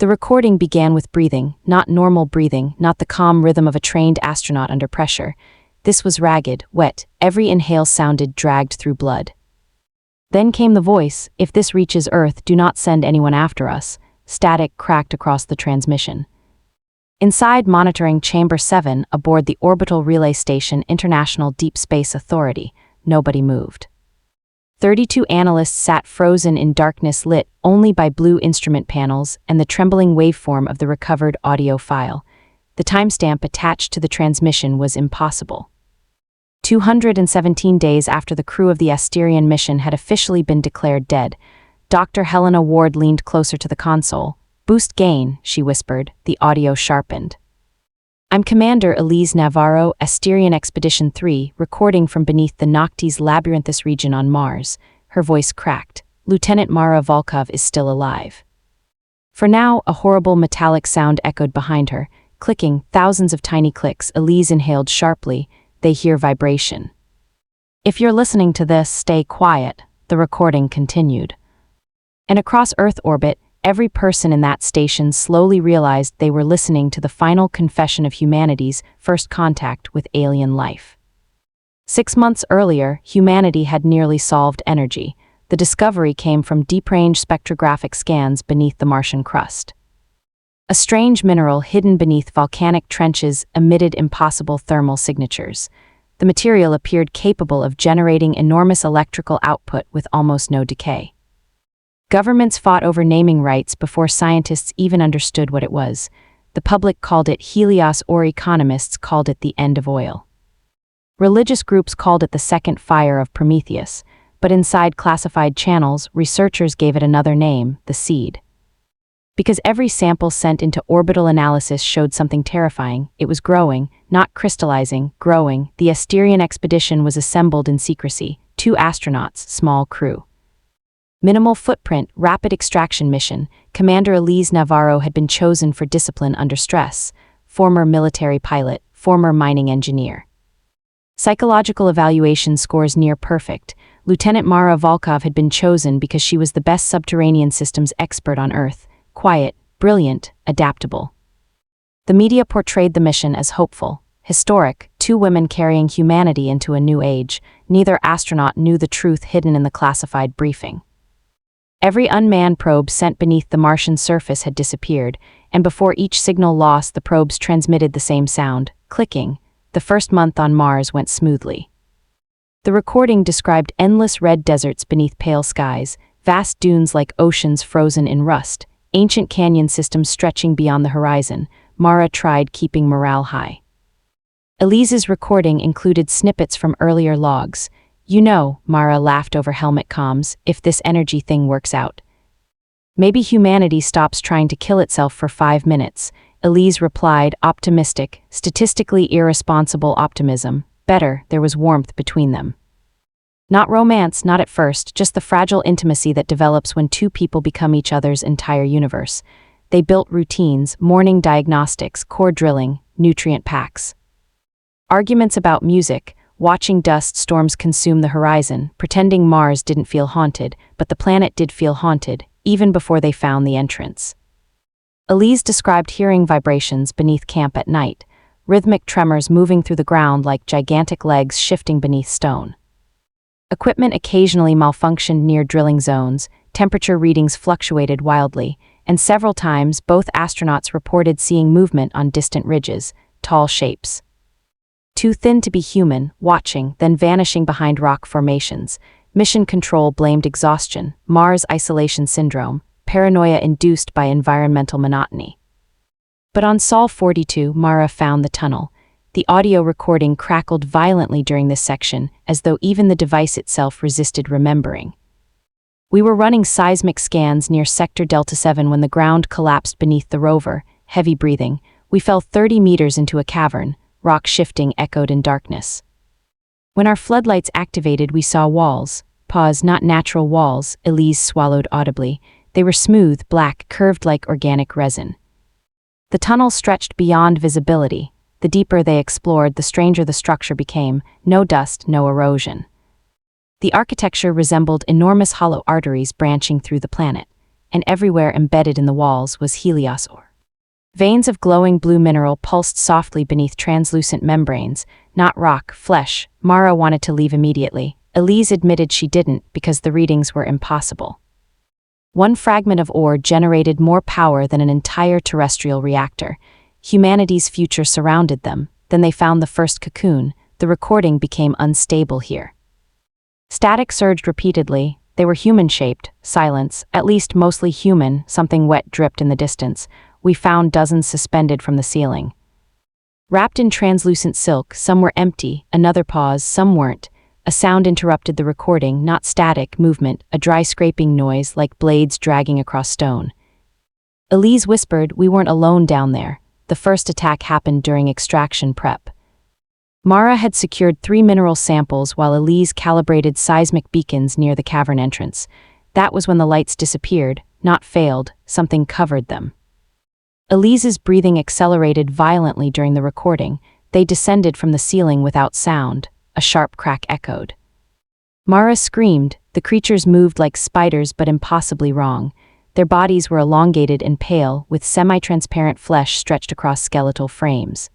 The recording began with breathing, not normal breathing, not the calm rhythm of a trained astronaut under pressure. This was ragged, wet, every inhale sounded dragged through blood. Then came the voice, "If this reaches Earth, do not send anyone after us." Static cracked across the transmission. Inside Monitoring Chamber 7, aboard the Orbital Relay Station International Deep Space Authority, nobody moved. 32 analysts sat frozen in darkness lit only by blue instrument panels and the trembling waveform of the recovered audio file. The timestamp attached to the transmission was impossible. 217 days after the crew of the Asterian mission had officially been declared dead, Dr. Helena Ward leaned closer to the console. "Boost gain," she whispered, the audio sharpened. "I'm Commander Elise Navarro, Asterian Expedition 3, recording from beneath the Noctis labyrinthous region on Mars." Her voice cracked. "Lieutenant Mara Volkov is still alive." For now, a horrible metallic sound echoed behind her. Clicking, thousands of tiny clicks. Elise inhaled sharply. "They hear vibration." "If you're listening to this, stay quiet," the recording continued. And across Earth orbit, every person in that station slowly realized they were listening to the final confession of humanity's first contact with alien life. 6 months earlier, humanity had nearly solved energy. The discovery came from deep-range spectrographic scans beneath the Martian crust. A strange mineral hidden beneath volcanic trenches emitted impossible thermal signatures. The material appeared capable of generating enormous electrical output with almost no decay. Governments fought over naming rights before scientists even understood what it was. The public called it Helios, or economists called it the end of oil. Religious groups called it the second fire of Prometheus, but inside classified channels, researchers gave it another name, the seed. Because every sample sent into orbital analysis showed something terrifying, it was growing, not crystallizing, growing. The Asterian expedition was assembled in secrecy, 2 astronauts, small crew. Minimal footprint, rapid extraction mission. Commander Elise Navarro had been chosen for discipline under stress. Former military pilot, former mining engineer. Psychological evaluation scores near perfect. Lieutenant Mara Volkov had been chosen because she was the best subterranean systems expert on Earth. Quiet, brilliant, adaptable. The media portrayed the mission as hopeful, historic, 2 women carrying humanity into a new age. Neither astronaut knew the truth hidden in the classified briefing. Every unmanned probe sent beneath the Martian surface had disappeared, and before each signal lost, the probes transmitted the same sound, clicking. The first month on Mars went smoothly. The recording described endless red deserts beneath pale skies, vast dunes like oceans frozen in rust, ancient canyon systems stretching beyond the horizon. Mara tried keeping morale high. Elise's recording included snippets from earlier logs. "You know," Mara laughed over helmet comms, "if this energy thing works out. Maybe humanity stops trying to kill itself for 5 minutes. Elise replied, optimistic, statistically irresponsible optimism. Better, there was warmth between them. Not romance, not at first, just the fragile intimacy that develops when 2 people become each other's entire universe. They built routines, morning diagnostics, core drilling, nutrient packs. Arguments about music, watching dust storms consume the horizon, pretending Mars didn't feel haunted, but the planet did feel haunted, even before they found the entrance. Elise described hearing vibrations beneath camp at night, rhythmic tremors moving through the ground like gigantic legs shifting beneath stone. Equipment occasionally malfunctioned near drilling zones, temperature readings fluctuated wildly, and several times both astronauts reported seeing movement on distant ridges, tall shapes. Too thin to be human, watching, then vanishing behind rock formations. Mission control blamed exhaustion, Mars isolation syndrome, paranoia induced by environmental monotony. But on Sol 42, Mara found the tunnel. The audio recording crackled violently during this section, as though even the device itself resisted remembering. "We were running seismic scans near Sector Delta 7 when the ground collapsed beneath the rover, heavy breathing. We fell 30 meters into a cavern. Rock shifting echoed in darkness. When our floodlights activated, we saw walls. Pause, not natural walls," Elise swallowed audibly. They were smooth, black, curved like organic resin. The tunnel stretched beyond visibility. The deeper they explored, the stranger the structure became. No dust, no erosion. The architecture resembled enormous hollow arteries branching through the planet. and everywhere embedded in the walls was Helios ore. Veins of glowing blue mineral pulsed softly beneath translucent membranes, not rock, flesh. Mara wanted to leave immediately. Elise admitted she didn't because the readings were impossible. One fragment of ore generated more power than an entire terrestrial reactor. Humanity's future surrounded them. Then they found the first cocoon. The recording became unstable here. Static surged repeatedly. They were human-shaped. Silence, at least mostly human. Something wet dripped in the distance. We found dozens suspended from the ceiling. Wrapped in translucent silk, some were empty, another pause, some weren't. A sound interrupted the recording, not static, movement, a dry scraping noise like blades dragging across stone. Elise whispered, "We weren't alone down there. The first attack happened during extraction prep." Mara had secured 3 mineral samples while Elise calibrated seismic beacons near the cavern entrance. That was when the lights disappeared, not failed, something covered them. Elise's breathing accelerated violently during the recording. They descended from the ceiling without sound. A sharp crack echoed. Mara screamed. The creatures moved like spiders but impossibly wrong. Their bodies were elongated and pale, with semi-transparent flesh stretched across skeletal frames.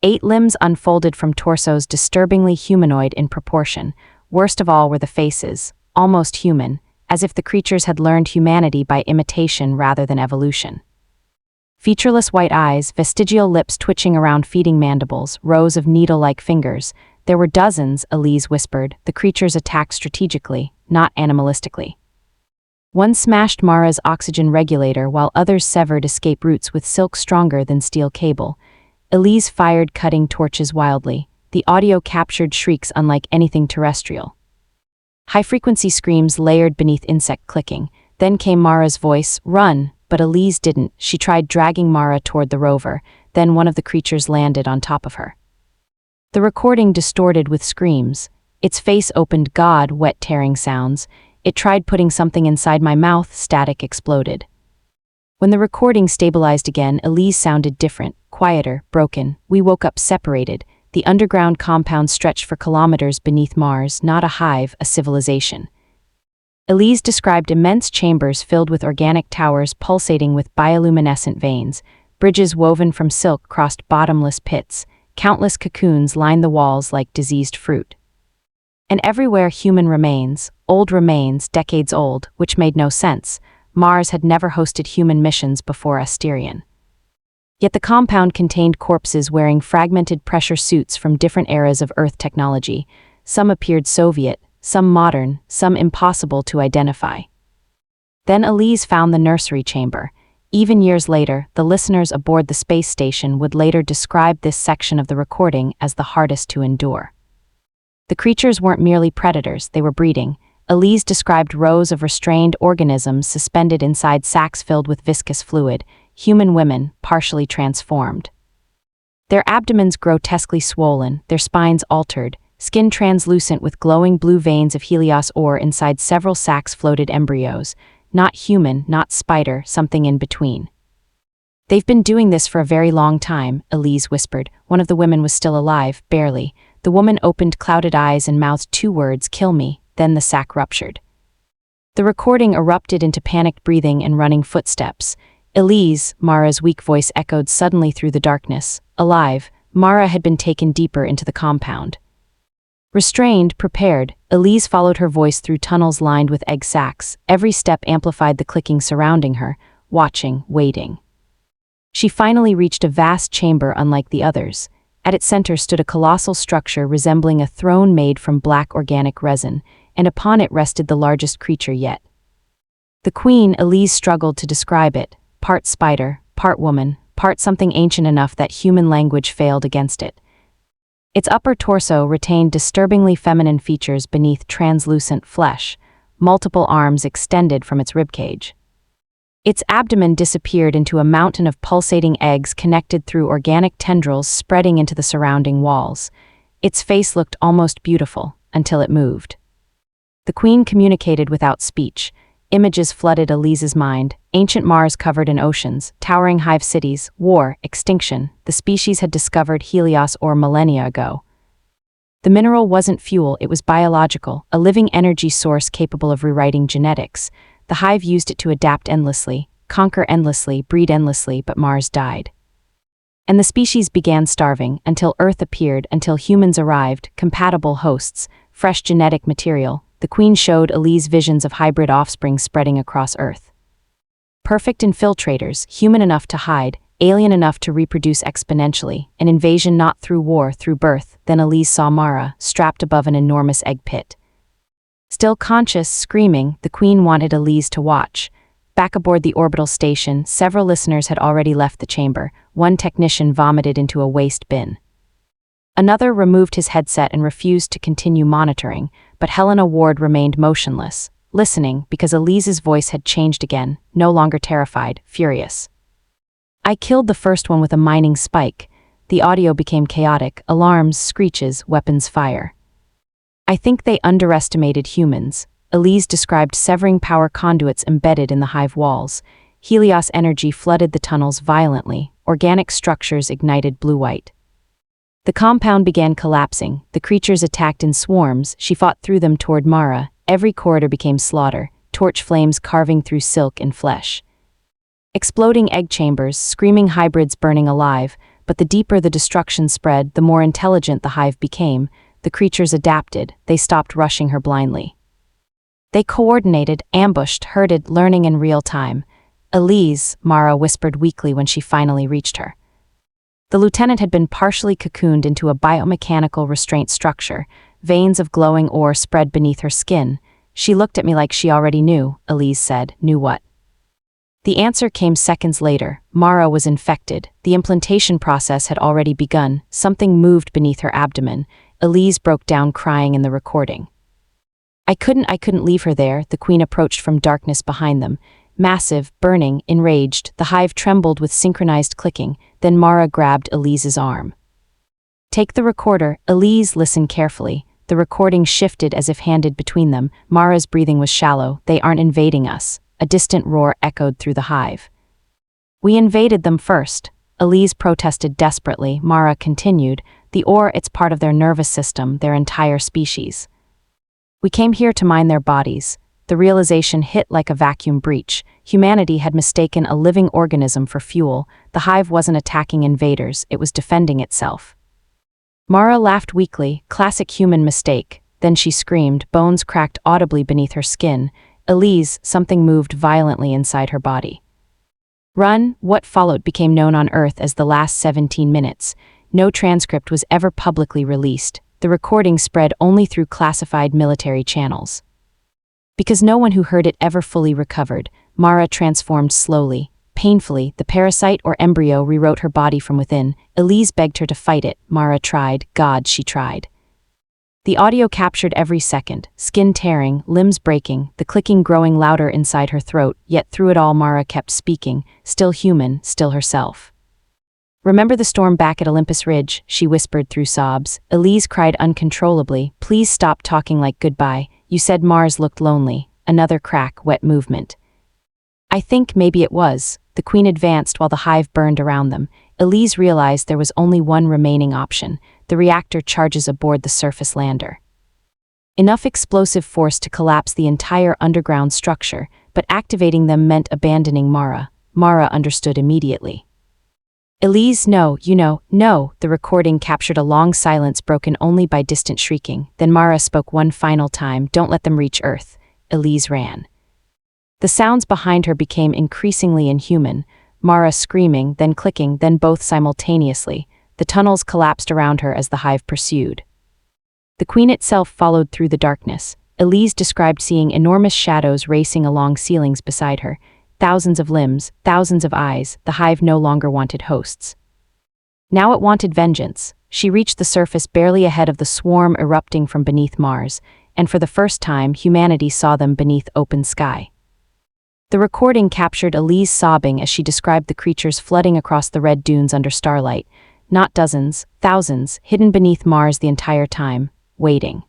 8 limbs unfolded from torsos disturbingly humanoid in proportion. Worst of all were the faces, almost human, as if the creatures had learned humanity by imitation rather than evolution. Featureless white eyes, vestigial lips twitching around feeding mandibles, rows of needle-like fingers. There were dozens, Elise whispered. The creatures attacked strategically, not animalistically. One smashed Mara's oxygen regulator while others severed escape routes with silk stronger than steel cable. Elise fired cutting torches wildly. The audio captured shrieks unlike anything terrestrial. High-frequency screams layered beneath insect clicking. Then came Mara's voice, "Run!" But Elise didn't. She tried dragging Mara toward the rover. Then one of the creatures landed on top of her. The recording distorted with screams. Its face opened, "God," wet tearing sounds. "It tried putting something inside my mouth," static exploded. When the recording stabilized again, Elise sounded different, quieter, broken. "We woke up separated. The underground compound stretched for kilometers beneath Mars, not a hive, a civilization." Elise described immense chambers filled with organic towers pulsating with bioluminescent veins. Bridges woven from silk crossed bottomless pits. Countless cocoons lined the walls like diseased fruit. And everywhere human remains, decades old, which made no sense. Mars had never hosted human missions before Asterion. Yet the compound contained corpses wearing fragmented pressure suits from different eras of Earth technology. Some appeared Soviet, some modern, some impossible to identify. Then Elise found the nursery chamber. Even years later, the listeners aboard the space station would later describe this section of the recording as the hardest to endure. The creatures weren't merely predators, they were breeding. Elise described rows of restrained organisms suspended inside sacs filled with viscous fluid, human women, partially transformed. Their abdomens grotesquely swollen, their spines altered, skin translucent with glowing blue veins of Helios ore inside several sacs floated embryos. Not human, not spider, something in between. "They've been doing this for a very long time," Elise whispered. One of the women was still alive, barely. The woman opened clouded eyes and mouthed 2 words, "Kill me." Then the sac ruptured. The recording erupted into panicked breathing and running footsteps. "Elise," Mara's weak voice echoed suddenly through the darkness. Alive, Mara had been taken deeper into the compound. Restrained, prepared, Elise followed her voice through tunnels lined with egg sacs. Every step amplified the clicking surrounding her, watching, waiting. She finally reached a vast chamber unlike the others. At its center stood a colossal structure resembling a throne made from black organic resin, and upon it rested the largest creature yet. The queen, Elise struggled to describe it, part spider, part woman, part something ancient enough that human language failed against it. Its upper torso retained disturbingly feminine features beneath translucent flesh, multiple arms extended from its ribcage. Its abdomen disappeared into a mountain of pulsating eggs connected through organic tendrils spreading into the surrounding walls. Its face looked almost beautiful, until it moved. The queen communicated without speech. Images flooded Elise's mind, ancient Mars covered in oceans, towering hive cities, war, extinction. The species had discovered Helios ore millennia ago. The mineral wasn't fuel, it was biological, a living energy source capable of rewriting genetics. The hive used it to adapt endlessly, conquer endlessly, breed endlessly, but Mars died. And the species began starving until Earth appeared, until humans arrived, compatible hosts, fresh genetic material. The Queen showed Elise visions of hybrid offspring spreading across Earth. Perfect infiltrators, human enough to hide, alien enough to reproduce exponentially, an invasion not through war, through birth. Then Elise saw Mara, strapped above an enormous egg pit. Still conscious, screaming, the Queen wanted Elise to watch. Back aboard the orbital station, several listeners had already left the chamber. One technician vomited into a waste bin. Another removed his headset and refused to continue monitoring, but Helena Ward remained motionless, listening because Elise's voice had changed again, no longer terrified, furious. I killed the first one with a mining spike. The audio became chaotic, alarms, screeches, weapons fire. I think they underestimated humans. Elise described severing power conduits embedded in the hive walls. Helios energy flooded the tunnels violently. Organic structures ignited blue-white. The compound began collapsing. The creatures attacked in swarms. She fought through them toward Mara. Every corridor became slaughter, torch flames carving through silk and flesh. Exploding egg chambers, screaming hybrids burning alive, but the deeper the destruction spread, the more intelligent the hive became. The creatures adapted. They stopped rushing her blindly. They coordinated, ambushed, herded, learning in real time. Elise, Mara whispered weakly when she finally reached her. The lieutenant had been partially cocooned into a biomechanical restraint structure. Veins of glowing ore spread beneath her skin. She looked at me like she already knew, Elise said. Knew what? The answer came seconds later. Mara was infected. The implantation process had already begun. Something moved beneath her abdomen. Elise broke down crying in the recording. I couldn't leave her there. The Queen approached from darkness behind them. Massive, burning, enraged, the hive trembled with synchronized clicking. Then Mara grabbed Elise's arm. Take the recorder. Elise listened carefully. The recording shifted as if handed between them. Mara's breathing was shallow. They aren't invading us. A distant roar echoed through the hive. We invaded them first. Elise protested desperately. Mara continued. The ore, it's part of their nervous system, their entire species. We came here to mine their bodies. The realization hit like a vacuum breach. Humanity had mistaken a living organism for fuel. The hive wasn't attacking invaders, it was defending itself. Mara laughed weakly, classic human mistake. Then she screamed, bones cracked audibly beneath her skin. Elise, something moved violently inside her body. Run. What followed became known on Earth as the last 17 minutes. No transcript was ever publicly released. The recording spread only through classified military channels. Because no one who heard it ever fully recovered, Mara transformed slowly, painfully. The parasite or embryo rewrote her body from within. Elise begged her to fight it. Mara tried. God, she tried. The audio captured every second, skin tearing, limbs breaking, the clicking growing louder inside her throat, yet through it all Mara kept speaking, still human, still herself. Remember the storm back at Olympus Ridge, she whispered through sobs. Elise cried uncontrollably, please stop talking like goodbye. You said Mars looked lonely. Another crack, wet movement. I think maybe it was. The Queen advanced while the hive burned around them. Elise realized there was only one remaining option. The reactor charges aboard the surface lander. Enough explosive force to collapse the entire underground structure, but activating them meant abandoning Mara. Mara understood immediately. Elise, no. The recording captured a long silence broken only by distant shrieking. Then Mara spoke one final time, don't let them reach Earth. Elise ran. The sounds behind her became increasingly inhuman. Mara screaming, then clicking, then both simultaneously. The tunnels collapsed around her as the hive pursued. The Queen itself followed through the darkness. Elise described seeing enormous shadows racing along ceilings beside her. Thousands of limbs, thousands of eyes. The hive no longer wanted hosts. Now it wanted vengeance. She reached the surface barely ahead of the swarm erupting from beneath Mars, and for the first time humanity saw them beneath open sky. The recording captured Elise sobbing as she described the creatures flooding across the red dunes under starlight. Not dozens, thousands, hidden beneath Mars the entire time, waiting.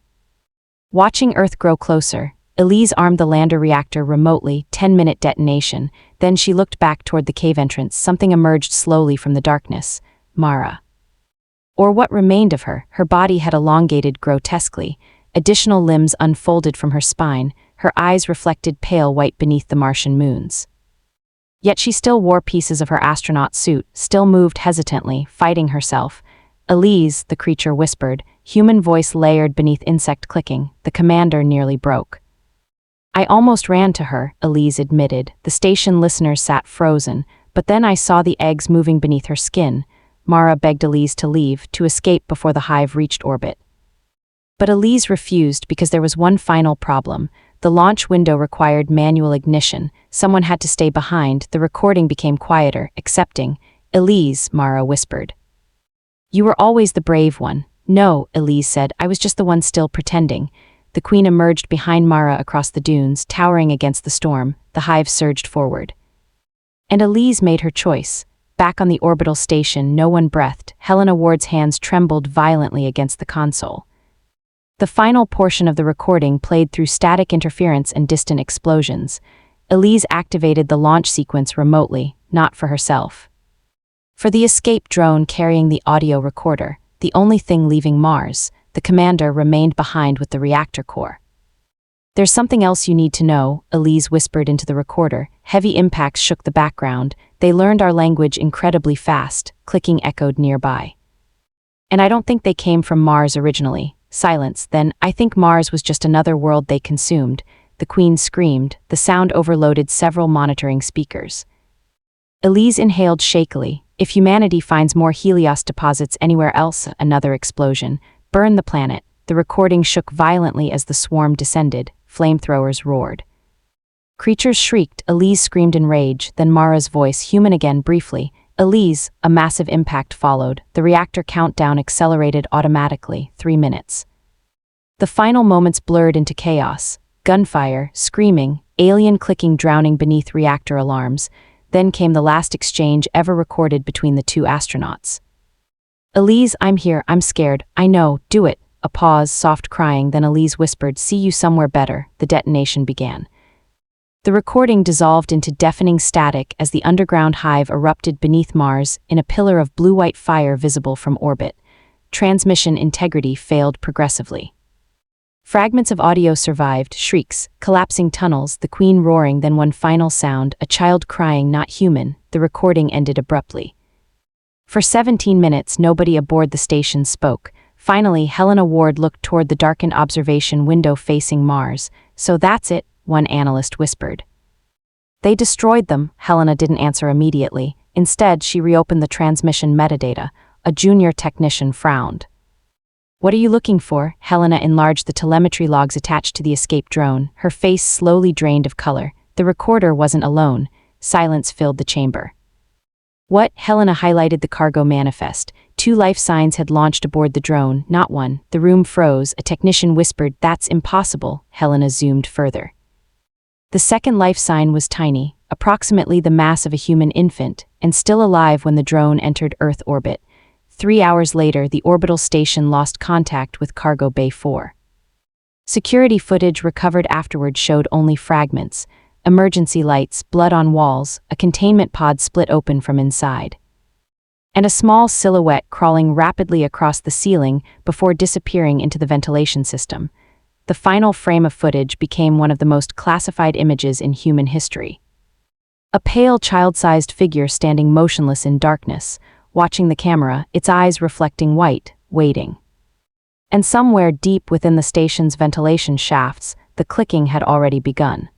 Watching Earth grow closer, Elise armed the lander reactor remotely, 10-minute detonation. Then she looked back toward the cave entrance. Something emerged slowly from the darkness. Mara. Or what remained of her. Her body had elongated grotesquely. Additional limbs unfolded from her spine. her eyes reflected pale white beneath the Martian moons. Yet she still wore pieces of her astronaut suit, still moved hesitantly, fighting herself. "Elise," the creature whispered, human voice layered beneath insect clicking. The commander nearly broke. "I almost ran to her," Elise admitted. The station listeners sat frozen, but then I saw the eggs moving beneath her skin. Mara begged Elise to leave, to escape before the hive reached orbit. But Elise refused because there was one final problem. The launch window required manual ignition. Someone had to stay behind. The recording became quieter, accepting. "Elise," Mara whispered. "You were always the brave one." "No," Elise said, "I was just the one still pretending." The queen emerged behind Mara across the dunes, towering against the storm. The hive surged forward. And Elise made her choice. Back on the orbital station, no one breathed. Helena Ward's hands trembled violently against the console. The final portion of the recording played through static interference and distant explosions. Elise activated the launch sequence remotely, not for herself. For the escape drone carrying the audio recorder, the only thing leaving Mars, the commander remained behind with the reactor core. "There's something else you need to know," Elise whispered into the recorder. Heavy impacts shook the background. "They learned our language incredibly fast," clicking echoed nearby. "And I don't think they came from Mars originally." Silence. "Then, I think Mars was just another world they consumed." The queen screamed. The sound overloaded several monitoring speakers. Elise inhaled shakily. "If humanity finds more Helios deposits anywhere else," another explosion. "Burn the planet." The recording shook violently as the swarm descended. Flamethrowers roared. Creatures shrieked. Elise screamed in rage, then Mara's voice, human again briefly. "Elise." A massive impact followed. The reactor countdown accelerated automatically. 3 minutes. The final moments blurred into chaos. Gunfire, screaming, alien clicking drowning beneath reactor alarms. Then came the last exchange ever recorded between the two astronauts. "Elise, I'm here, I'm scared." "I know, do it." A pause, soft crying, then Elise whispered, "See you somewhere better." The detonation began. The recording dissolved into deafening static as the underground hive erupted beneath Mars in a pillar of blue-white fire visible from orbit. Transmission integrity failed progressively. Fragments of audio survived, shrieks, collapsing tunnels, the queen roaring, then one final sound, a child crying, not human. The recording ended abruptly. For 17 minutes, nobody aboard the station spoke. Finally, Helena Ward looked toward the darkened observation window facing Mars. "So that's it," one analyst whispered. "They destroyed them." Helena didn't answer immediately. Instead, she reopened the transmission metadata. A junior technician frowned. "What are you looking for?" Helena enlarged the telemetry logs attached to the escape drone. Her face slowly drained of color. The recorder wasn't alone. Silence filled the chamber. "What?" Helena highlighted the cargo manifest. 2 life signs had launched aboard the drone, not one. The room froze. A technician whispered, "That's impossible." Helena zoomed further. The second life sign was tiny, approximately the mass of a human infant, and still alive when the drone entered Earth orbit. 3 hours later, the orbital station lost contact with Cargo Bay 4. Security footage recovered afterward showed only fragments. Emergency lights, blood on walls, a containment pod split open from inside. And a small silhouette crawling rapidly across the ceiling before disappearing into the ventilation system. The final frame of footage became one of the most classified images in human history. A pale, child-sized figure standing motionless in darkness, watching the camera, its eyes reflecting white, waiting. And somewhere deep within the station's ventilation shafts, the clicking had already begun.